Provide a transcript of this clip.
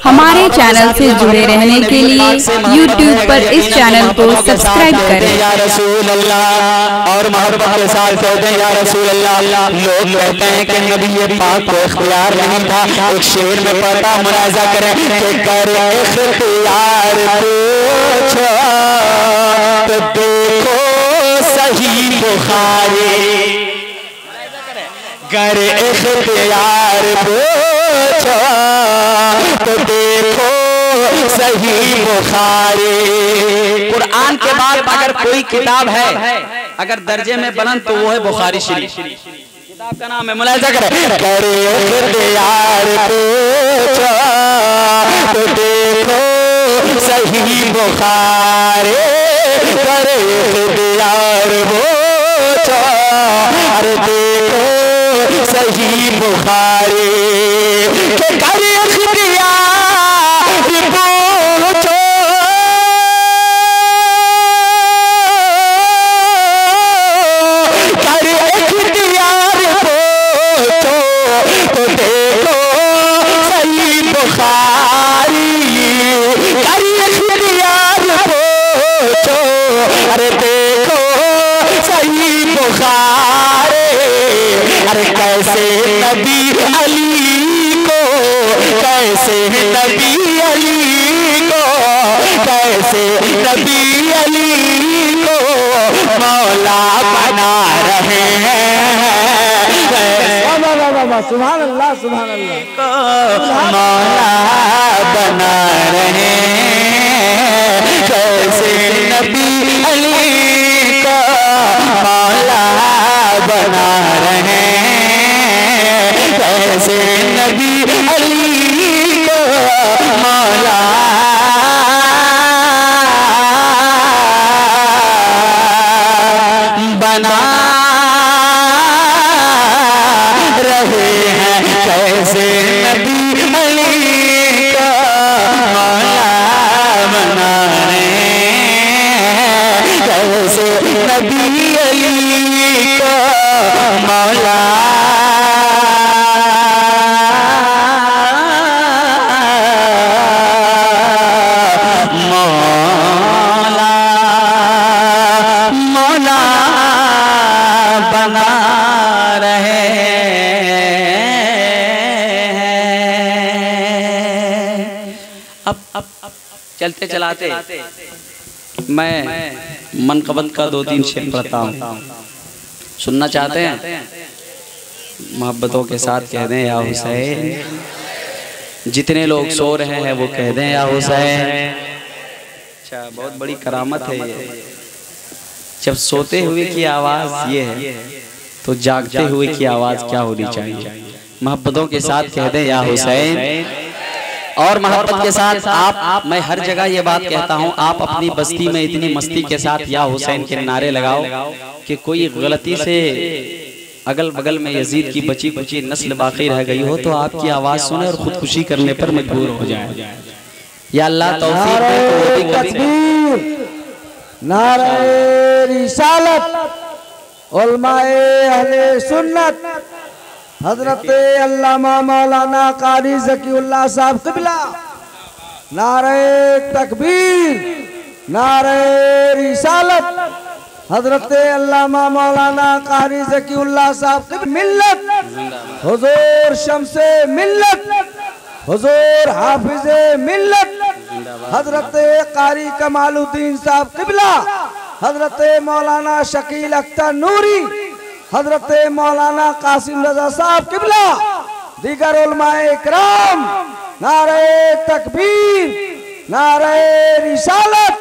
हमारे चैनल से जुड़े रहने के लिए YouTube पर इस चैनल को सब्सक्राइब करें। या रसूल अल्लाह और मोहब्बत के साथ कहते हैं या रसूल अल्लाह। लोग कहते हैं कि नबी पाक को इख्तियार नहीं था। एक शेर में पढ़ता मुलाजा करें कि कर इख्तियार पूछो तो देखो सही बुखारी, कर इख्तियार पूछो तो देखो सही बुखारी। कुरान के बाद अगर कोई किताब है अगर दर्जे में बुलंद तो वो है बुखारी शरीफ। किताब का नाम है, मुलाहिजा करें, कर इख्तियार पूछो तो देखो सही बुखारी, कर इख्तियार पूछो अरे देखो सही बुखारी। के कर इख्तियार पूछो अरे देखो सही बुखारी। अरे कैसे नबी अली को, कैसे नबी अली को, कैसे नबी अली को मौला बना रहे हैं। सुभान अल्लाह सुभान अल्लाह को मौला बना रहे हैं। कैसे नबी अली को मौला बना रहे हैं। कैसे नबी अली को मौला बना रहे हैं। कैसे नबी अली को मौला बना रहे हैं। कैसे नबी अली को मौला मौला मौला बना रहे हैं। अब चलते चलाते मैं मनकबत का 2-3 शेर पढ़ता हूँ, सुनना चाहते हैं? मोहब्बतों के साथ कह दें या हुसैन। जितने लोग सो रहे हैं वो कह दें या हुसैन। अच्छा, बहुत बड़ी करामत है ये। जब सोते हुए की आवाज़ ये है तो जागते हुए की आवाज़ क्या होनी चाहिए? मोहब्बतों के साथ कह दें या हुसैन। और मोहब्बत के साथ आप मैं हर जगह ये बात कहता हूँ, आप अपनी बस्ती में इतनी मस्ती के साथ या हुसैन के नारे लगाओ कि कोई गलती से अगल बगल में यजीद की बची कुची नस्ल बाकी रह गई हो तो आपकी आवाज़ सुने और खुदकुशी करने पर मजबूर हो जाए। या अल्लाह तौफीक दे। नारे रिसालत उलमाए अहले सुन्नत हजरत अल्लामा मौलाना कारी ज़कीउल्लाह साहब क़िबला। नारे तकबीर, नारे रिसालत हजरत अल्लामा मौलाना कारी ज़कीउल्लाह साहब क़िबला। मिल्लत हुजूर शम्से मिल्लत, हुजूर हाफिज़े मिल्लत हजरत कारी कमालुद्दीन साहब क़िबला, हजरत मौलाना शकील अख्तर नूरी, हजरत मौलाना कासिम रजा साहब क़िबला, दीगर उलमाए इकराम। नारे तकबीर, नारे रिसालत,